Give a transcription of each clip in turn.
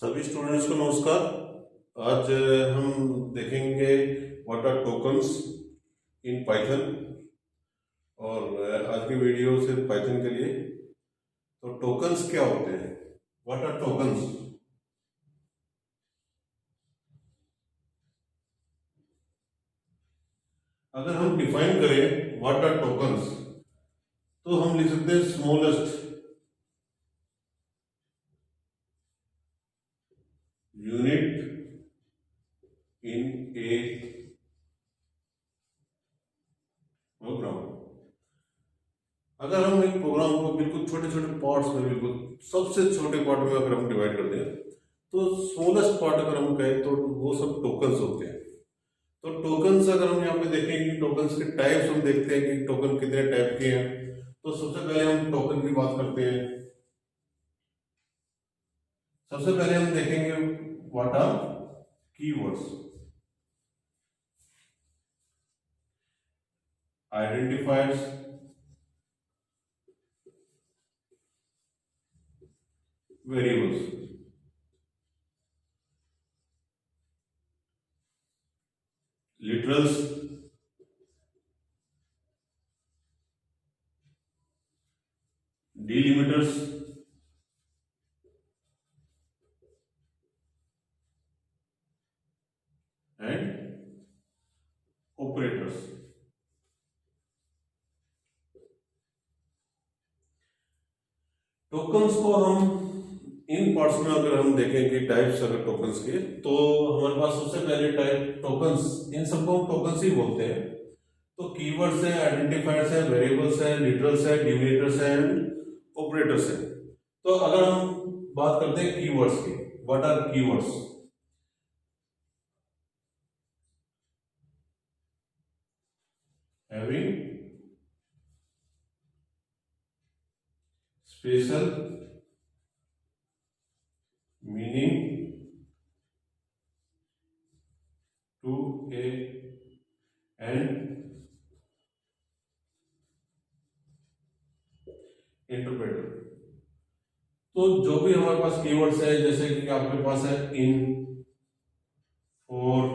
सभी स्टूडेंट्स को नमस्कार। आज हम देखेंगे what are tokens in Python. और आज की वीडियो सिर्फ पाइथन के लिए। तो टोकन्स क्या होते हैं, व्हाट आर टोकन्स। अगर हम डिफाइन करें व्हाट आर टोकन्स तो हम लिख सकते हैं smallest unit in a program. अगर हम एक प्रोग्राम को बिल्कुल छोटे छोटे पार्ट्स में, बिल्कुल सबसे छोटे पार्ट में अगर हम डिवाइड कर दें तो स्मॉलेस्ट पार्ट अगर हम कहें तो वो सब टोकन्स होते हैं। तो टोकन्स अगर हम यहाँ पे देखें कि टोकन्स के टाइप्स हम देखते हैं कि टोकन कितने टाइप के हैं। तो सबसे पहले हम टोकन की बात करते हैं। सबसे पहले हम देखेंगे what are keywords. Identifiers, variables. Literals, delimiters, and operators. Tokens को हम इन पार्ट्स में अगर हम देखें कि टाइप्स अगर टोकन्स के, तो हमारे पास सबसे पहले टाइप टोकन्स, इन सबको हम टोकन्स ही बोलते हैं। तो कीवर्ड्स है, आइडेंटिफायर्स है, वेरिएबल्स है, लिटरल्स है, डिलिमिटर्स है एंड ऑपरेटर्स है। तो अगर हम बात करते हैं कीवर्ड्स की, what are keywords. Having special meaning to a and interpreter. तो जो भी हमारे पास कीवर्ड्स है, जैसे कि आपके पास है इन, फॉर,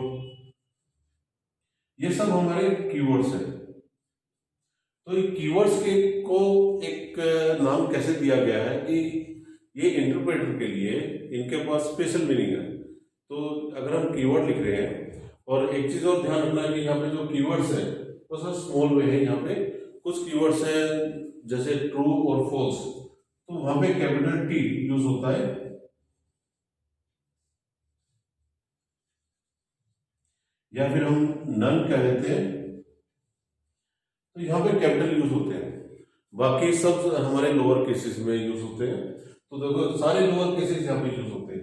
ये सब हमारे कीवर्ड्स है। तो ये कीवर्ड्स के को एक नाम कैसे दिया गया है कि ये इंटरप्रेटर के लिए इनके पास स्पेशल मीनिंग है। तो अगर हम कीवर्ड लिख रहे हैं, और एक चीज और ध्यान रखना है कि यहाँ पे जो कीवर्ड्स है वो सब स्मॉल में है। यहाँ पे कुछ कीवर्ड्स है जैसे ट्रू और फॉल्स, तो वहां पे कैपिटल टी यूज होता है, या फिर हम नन कह देते हैं, तो यहाँ पे कैपिटल यूज होते हैं। बाकी सब हमारे लोअर केसेस में यूज होते हैं। तो देखो सारे लोअर केसेस यहाँ पे यूज होते हैं।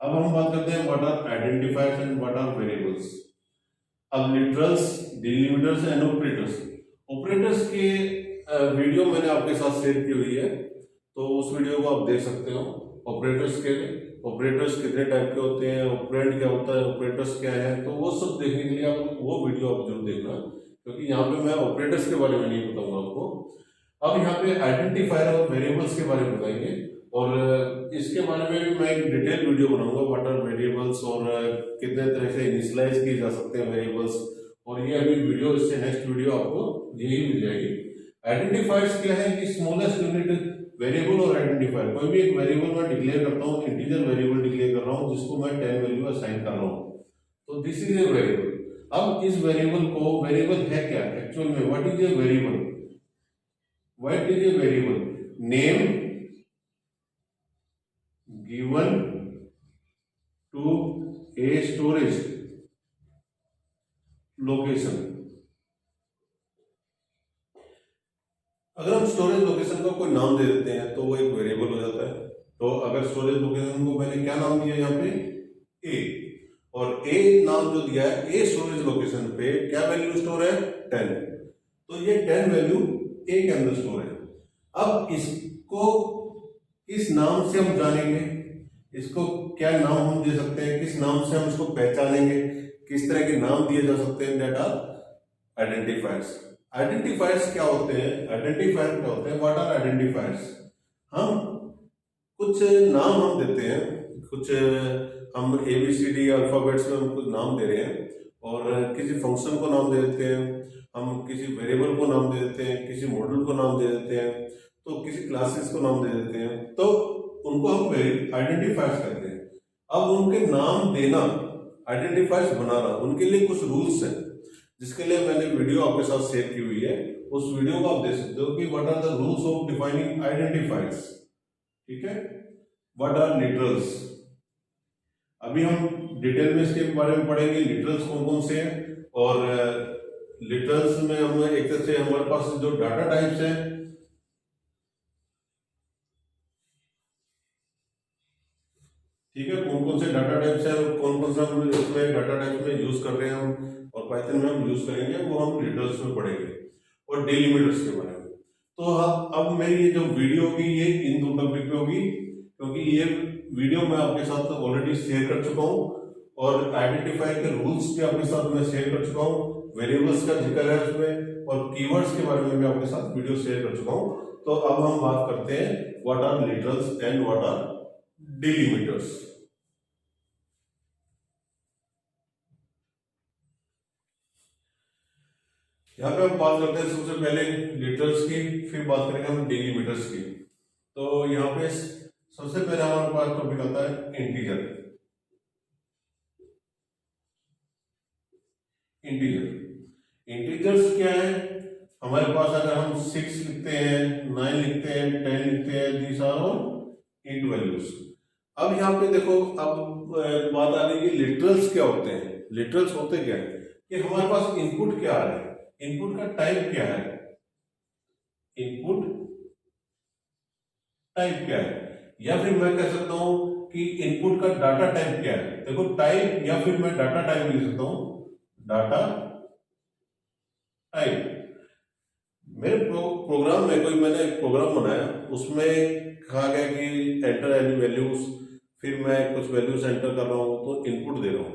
अब हम बात करते हैं what are identifiers and what are variables. अब literals, delimiters and operators. Operators के वीडियो मैंने आपके साथ शेयर की हुई है, तो उस वीडियो को आप देख सकते हो। ऑपरेटर्स कितने टाइप के होते हैं, ऑपरेंड क्या होता है, ऑपरेटर्स क्या है, तो वो सब देखने के लिए आप वो वीडियो आप जरूर देखना, क्योंकि यहाँ पे मैं ऑपरेटर्स के बारे में नहीं बताऊंगा आपको। अब यहाँ पे आइडेंटिफायर और वेरिएबल्स के बारे में बताएंगे, और इसके बारे में भी मैं एक डिटेल वीडियो बनाऊंगा, व्हाट आर वेरिएबल्स और कितने तरह से इनिशियलाइज किए जा सकते हैं वेरिएबल्स। और ये अभी वीडियो, इससे नेक्स्ट वीडियो आपको यही मिल जाएगी। आइडेंटिफायर्स क्या है कि स्मॉलेस्ट यूनिट। वेरिएबल और आइडेंटिफायर, कोई भी एक वेरिएबल मैं डिक्लेयर करता हूँ, इंटीजर वेरिएबल डिक्लेयर कर रहा हूँ जिसको मैं 10 वैल्यू असाइन कर रहा हूँ, तो दिस इज ए वेरिएबल। अब इस वेरिएबल को, वेरिएबल है क्या एक्चुअल में, what is a variable, what is a variable, name given to a storage location. अगर हम स्टोरेज लोकेशन को कोई नाम दे देते हैं तो वो एक वेरिएबल हो जाता है। तो अगर स्टोरेज लोकेशन को मैंने क्या नाम दिया यहाँ पे, ए, और ए नाम जो दिया है, ए स्टोरेज लोकेशन पे क्या वैल्यू स्टोर है, 10। तो ये 10 वैल्यू ए के अंदर स्टोर है। अब इसको किस नाम से हम जानेंगे, इसको क्या नाम हम दे सकते हैं, किस नाम से हम इसको पहचानेंगे, किस तरह के नाम दिए जा सकते हैं, डेटा आइडेंटिफायर्स। आइडेंटिफायर्स क्या होते हैं, आइडेंटिफायर क्या होते हैं, व्हाट आर आइडेंटिफायर्स। हम कुछ नाम हम देते हैं, कुछ हम ABCD अल्फाबेट्स में हम कुछ नाम दे रहे हैं और किसी फंक्शन को नाम दे देते हैं, हम किसी वेरिएबल को नाम दे देते हैं, किसी मॉडल को नाम दे देते हैं, तो किसी क्लासेस को नाम दे देते हैं, तो उनको हम आइडेंटिफाइज करते हैं। अब उनके नाम देना, आइडेंटिफाइज बनाना, उनके लिए कुछ रूल्स हैं जिसके लिए मैंने वीडियो आपके साथ शेयर की हुई है। उस वीडियो को आप देख सकते हो कि what are the rules of defining identifiers. ठीक है, व्हाट आर लिटरल्स। अभी हम डिटेल में इसके बारे में पढ़ेंगे, लिटरल्स कौन कौन से हैं। और लिटरल्स में हम एक तरह से हमारे पास जो डाटा टाइप्स हैं, ठीक है, कौन कौन से डाटा टाइप्स हैं और कौन कौन सा हम इसमें डाटा टाइप्स में यूज कर रहे हैं हम और पाइथन में हम यूज करेंगे, वो हम लिटरल्स में पढ़ेंगे और डेलिमिटर्स के बारे में। तो अब मेरी ये जो वीडियो होगी ये इन दो टॉपिक पे होगी, क्योंकि ये वीडियो मैं आपके साथ ऑलरेडी शेयर कर चुका हूँ और आइडेंटिफायर के रूल्स भी आपके साथ मैं शेयर कर चुका हूँ, वेरिएबल्स का जिक्र है उसमें और कीवर्ड्स के बारे में भी आपके साथ वीडियो शेयर कर चुका हूँ। तो अब हम बात करते हैं what are literals and what are delimiters. यहाँ पे हम बात करते हैं सबसे पहले लिटरल्स की, फिर बात करेंगे हम डेलिमिटर्स की। तो यहाँ पे सबसे पहले हमारे पास टॉपिक आता है इंटीजर। इंटीजर्स क्या है? हमारे पास अगर हम 6 लिखते हैं, 9 लिखते हैं, 10 लिखते हैं, these are all int values. अब यहाँ पे देखो, अब बात आ रही है लिटरल्स क्या होते हैं। लिटरल्स होते क्या है कि हमारे पास इनपुट क्या आ रहा है, इनपुट का टाइप क्या है, इनपुट टाइप क्या है, या फिर मैं कह सकता हूं कि इनपुट का डाटा टाइप क्या है। देखो टाइप, या फिर मैं डाटा टाइप लिख सकता हूं, डाटा टाइप। मेरे प्रोग्राम में मैंने एक प्रोग्राम बनाया, उसमें कहा गया कि एंटर एनी वैल्यूज, फिर मैं कुछ वैल्यूज एंटर कर रहा हूं तो इनपुट दे रहा हूं।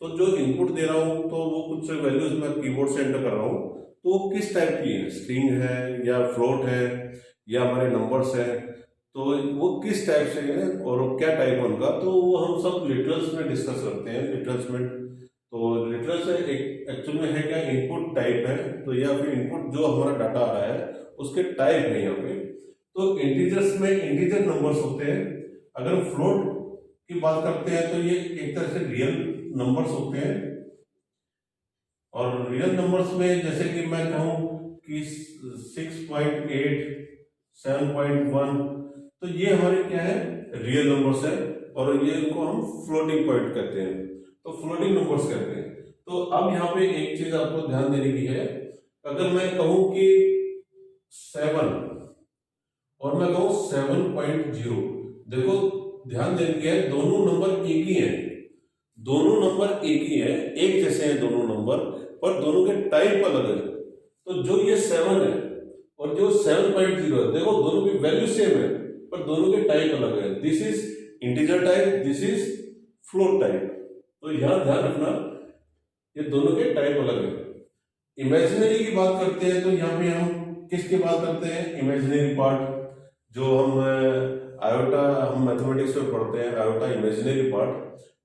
तो जो इनपुट दे रहा हूं तो वो कुछ वैल्यूज मैं कीबोर्ड से एंटर कर रहा हूं, तो वो किस टाइप की है, स्ट्रिंग है या फ्लोट है या हमारे नंबर्स है, तो वो किस टाइप से है और क्या टाइप है उनका, तो वो हम सब लिटरल्स में डिस्कस करते हैं। लिटरल्स में तो लिटरल्स एक्चुअल में है क्या, इनपुट टाइप है, तो या फिर इनपुट जो हमारा डाटा आ रहा है उसके टाइप है यहाँ पे। तो इंटीजर्स में इंटीजर नंबर्स होते हैं। अगर फ्लोट की बात करते हैं तो ये एक तरह से रियल नंबर्स होते हैं, और रियल नंबर्स में जैसे कि मैं कहूं कि 6.8, 7.1, तो ये हमारे क्या है, रियल नंबर्स है, और ये इनको हम फ्लोटिंग पॉइंट कहते हैं, तो फ्लोटिंग नंबर्स कहते हैं। तो अब यहाँ पे एक चीज आपको ध्यान देने की है, अगर मैं कहूं कि 7 और मैं कहूं 7.0, देखो ध्यान देने की है, दोनों नंबर एक ही है, दोनों नंबर एक ही है, एक जैसे हैं दोनों नंबर, पर दोनों के टाइप अलग है। तो जो ये 7 है और जो 7.0 है, देखो दोनों की वैल्यू सेम है पर दोनों के टाइप अलग है। This is integer type, this is float type. तो यहां ध्यान रखना, ये दोनों के टाइप अलग है। इमेजिनरी की बात करते हैं तो यहाँ पे हम किसकी बात करते हैं, इमेजिनरी पार्ट, जो हम आयोटा, हम मैथमेटिक्स में पढ़ते हैं, आयोटा इमेजिनरी पार्ट।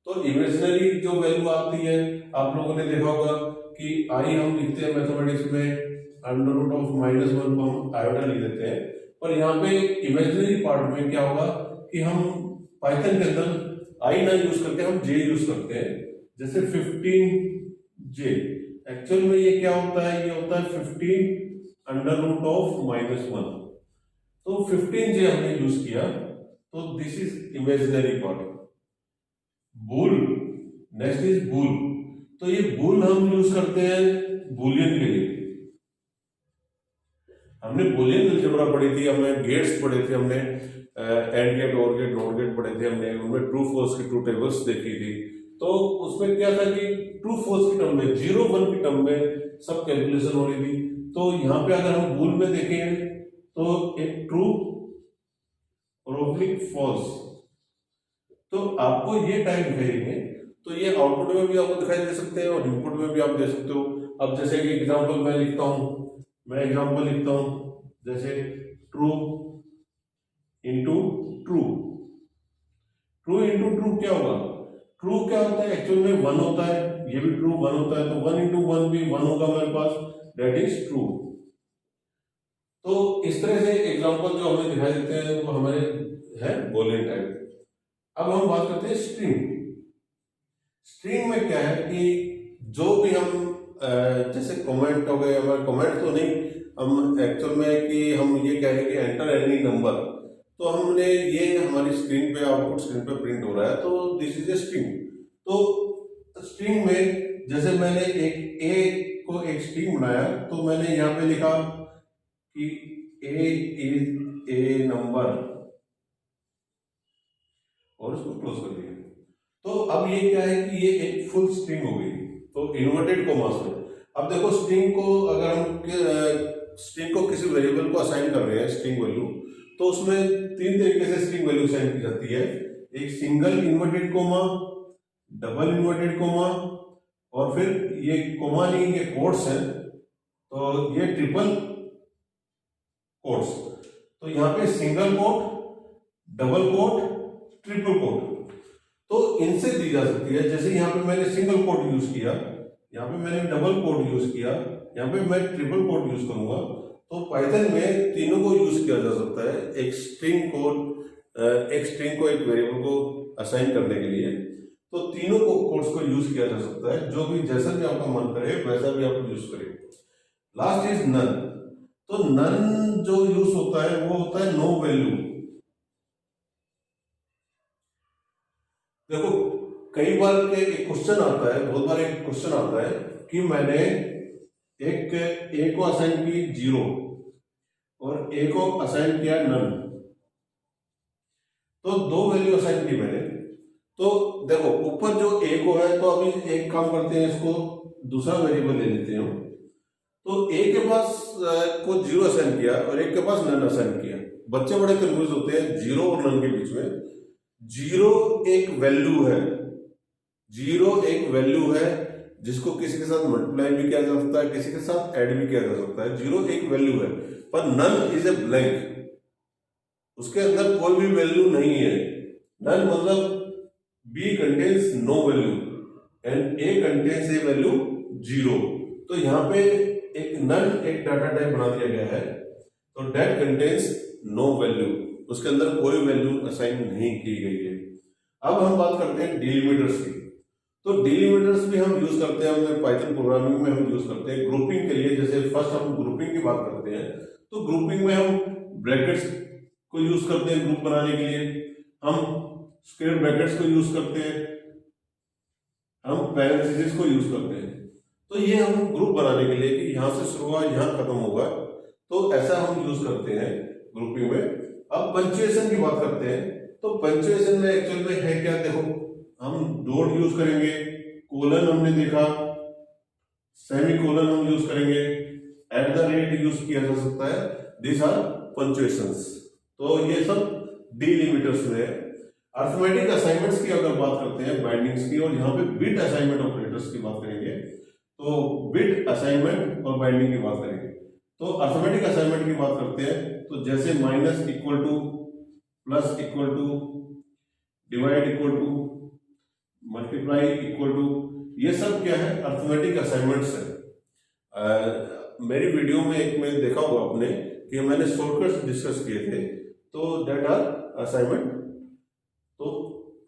तो इमेजिनरी जो वैल्यू आती है, आप लोगों ने देखा होगा कि आई हम लिखते हैं मैथमेटिक्स में √-1 को हम आयोटा लिख देते हैं, पर यहाँ पे इमेजिनरी पार्ट में क्या होगा कि हम पाइथन के अंदर आई ना यूज करके हम जे यूज करते हैं। जैसे 15J, एक्चुअल में ये क्या होता है, ये होता है 15√-1। तो 15J हमने यूज किया, तो this is imaginary part. Bool, next is bool. तो ये बूल हम यूज करते हैं बूलियन के लिए। हमने बूलियन अलजेब्रा पढ़ी थी, हमने गेट्स पढ़े थे, हमने एंड गेट, और गेट, नॉट गेट पढ़े थे, हमने उनमें ट्रू फॉल्स की ट्रू टेबल्स देखी थी। तो उसमें क्या था कि ट्रू फॉल्स की टर्म में, 0-1 की टर्म में सब कैलकुलेशन हो रही थी। तो यहाँ पे अगर हम बूल में देखें तो एक ट्रू और फॉल्स, तो आपको ये टाइप दिखाएंगे, तो ये आउटपुट में भी आपको दिखाई दे सकते हैं और इनपुट में भी आप दे सकते हो। अब जैसे कि एग्जांपल मैं लिखता हूं, जैसे true into true, true into true क्या होगा, ट्रू क्या होता है एक्चुअल में 1 होता है, ये भी ट्रू 1 होता है, तो 1 इंटू 1 भी 1 होगा हमारे पास, दैट इज ट्रू। तो इस तरह से एग्जांपल जो हमें दिखाई देते हैं वो हमारे है बूलियन टाइप। अब हम बात करते हैं स्ट्रिंग। स्ट्रिंग में क्या है कि जो भी हम जैसे कमेंट हो गए, हमारे कमेंट तो नहीं, हम एक्चुअल में कि हम ये कहें कि एंटर एनी नंबर, तो हमने ये हमारी स्क्रीन पे आउटपुट स्क्रीन पे प्रिंट हो रहा है, तो दिस इज ए स्ट्रिंग। तो स्ट्रिंग में जैसे मैंने एक ए को एक स्ट्रिंग बनाया, तो मैंने यहाँ पे लिखा कि ए इज ए नंबर और उसको क्लोज कर दिया। तो अब ये क्या है कि ये एक फुल स्ट्रिंग हो गई, तो इन्वर्टेड कोमास में। अब देखो स्ट्रिंग को अगर हम स्ट्रिंग को किसी वेरिएबल को असाइन कर रहे हैं स्ट्रिंग वैल्यू, तो उसमें 3 तरीके से स्ट्रिंग वैल्यू असाइन की जाती है। एक single inverted coma, double inverted coma, और फिर ये कोमा नहीं, ये कोट्स हैं, तो ये ट्रिपल कोट्स। तो यहाँ पे single quote, double quote, triple quote, तो इनसे दी जा सकती है। जैसे यहाँ पे मैंने सिंगल कोट यूज किया, यहाँ पे मैंने डबल कोट यूज किया, यहाँ पे मैं ट्रिपल कोट यूज करूंगा, तो पाइथन में तीनों को यूज किया जा सकता है एक स्ट्रिंग को एक वेरिएबल को असाइन करने के लिए। तो तीनों को कोट्स को यूज किया जा सकता है, जो भी जैसा भी आपका मन करे वैसा भी आप यूज करें। Last is none. तो नन जो यूज होता है वो होता है नो वैल्यू। देखो कई बार के एक क्वेश्चन आता है, बहुत बार एक क्वेश्चन आता है कि मैंने एक ए को असाइन की 0 और ए को असाइन किया नन, तो 2 वैल्यू असाइन की मैंने। तो देखो ऊपर जो ए को है, तो अभी एक काम करते हैं, इसको दूसरा वेरिएबल ले लेते हैं। तो ए के पास को 0 असाइन किया और एक के पास नन असाइन किया। बच्चे बड़े कंफ्यूज होते हैं 0 और नन के बीच में। 0 एक वैल्यू है, 0 एक वैल्यू है जिसको किसी के साथ मल्टीप्लाई भी किया जा सकता है, किसी के साथ ऐड भी किया जा सकता है। 0 एक वैल्यू है, पर नन इज ए ब्लैंक, उसके अंदर कोई भी वैल्यू नहीं है। नन मतलब B contains no value and A contains a value 0। तो यहाँ पे एक नन एक डाटा टाइप बना दिया गया है, तो डेट कंटेन्स नो वैल्यू, उसके अंदर कोई वैल्यू असाइन नहीं की गई है। अब हम बात करते हैं डिलिमिटर्स की। तो डिलिमिटर्स भी हम यूज करते हैं, हमने पाइथन प्रोग्रामिंग में हम यूज करते हैं ग्रुपिंग के लिए। जैसे फर्स्ट हम ग्रुपिंग की बात करते हैं, तो ग्रुपिंग में हम ब्रैकेट्स को यूज करते हैं ग्रुप बनाने के लिए, हम स्क्वायर ब्रैकेट्स को यूज करते हैं, हम पैरेंथेसिस को यूज करते हैं। तो ये हम ग्रुप बनाने के लिए कि यहां से शुरू हुआ यहां खत्म होगा, तो ऐसा हम यूज करते हैं ग्रुपिंग में। अब पंक्चुएशन की बात करते हैं, तो पंक्चुएशन में एक्चुअल में है क्या, देखो हम डॉट यूज करेंगे, कोलन हमने देखा, सेमी कोलन हम यूज करेंगे, एट द रेट यूज किया जा सकता है, दिस आर पंक्चुएशंस। तो ये सब डिलिमिटर्स में है। अरिथमेटिक असाइनमेंट्स की अगर बात करते हैं, बाइंडिंग्स की, और यहाँ पे बिट असाइनमेंट ऑपरेटर्स की बात करेंगे, तो बिट असाइनमेंट और बाइंडिंग की बात करेंगे। तो अरिथमेटिक असाइनमेंट की बात करते हैं, तो जैसे minus equal to, plus equal to, divide equal to, multiply equal to, ये सब क्या है, अरिथमेटिक असाइनमेंट्स है। मेरी वीडियो में एक में देखा होगा आपने कि मैंने शॉर्टकट्स डिस्कस किए थे, तो दैट आर असाइनमेंट। तो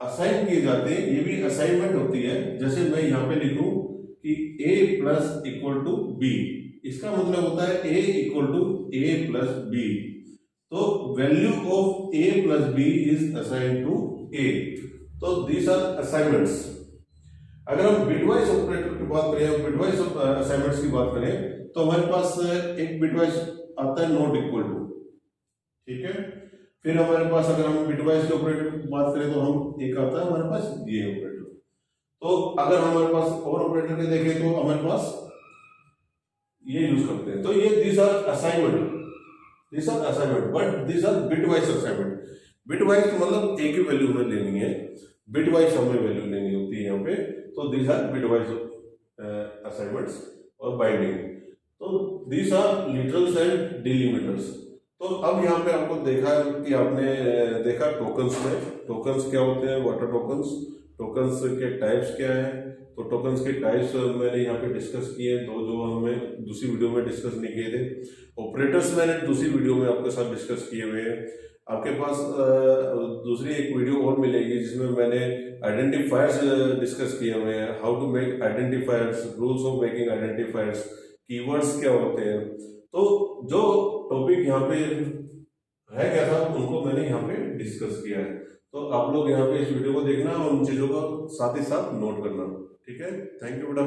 असाइन किए जाते हैं, ये भी असाइनमेंट होती है। जैसे मैं यहाँ पे लिखूं कि a plus equal to b, इसका मतलब होता है a equal to a plus b. तो value of a plus b is assign to a। तो दीज आर असाइनमेंट्स। अगर हम बिटवाइज ऑपरेटर की बात करें, बिटवाइज असाइनमेंट्स की बात करें, तो हमारे पास एक बिटवाइज आता है नॉट इक्वल टू, ठीक है। फिर हमारे पास अगर हम बिटवाइज के ऑपरेटर की बात करें, तो हम एक आता है हमारे पास ये ऑपरेटर। तो अगर हमारे पास और ऑपरेटर के देखें, तो हमारे पास ये यूज करते हैं। तो ये these are assignment, these are assignment, but these are bitwise assignment. Bitwise मतलब एक ही वैल्यू हमें लेनी है, बिटवाइज हमें वैल्यू लेनी होती है यहाँ पे। तो दीज आर बिटवाइज असाइनमेंट्स और बाइंडिंग। तो दीज आर लिटरल्स एंड डिलिमिटर्स। तो अब यहाँ पे आपको देखा कि आपने देखा टोकन्स में, टोकन्स क्या होते हैं, व्हाट आर टोकन्स, टोकन्स के टाइप्स क्या है। तो टोकन्स के टाइप्स मैंने यहाँ पे डिस्कस किए, दो जो हमें दूसरी वीडियो में डिस्कस नहीं किए थे। ऑपरेटर्स मैंने दूसरी वीडियो में आपके साथ डिस्कस किए हुए हैं। आपके पास दूसरी एक वीडियो और मिलेगी जिसमें मैंने आइडेंटिफायर्स डिस्कस किए हुए हैं, how to make identifiers, rules of making identifiers, keywords क्या होते हैं। तो जो टॉपिक यहाँ पे है क्या था उनको मैंने यहाँ पे डिस्कस किया है। तो आप लोग यहाँ पे इस वीडियो को देखना और उन चीजों को साथ ही साथ नोट करना। ठीक है, थैंक यू बेटा।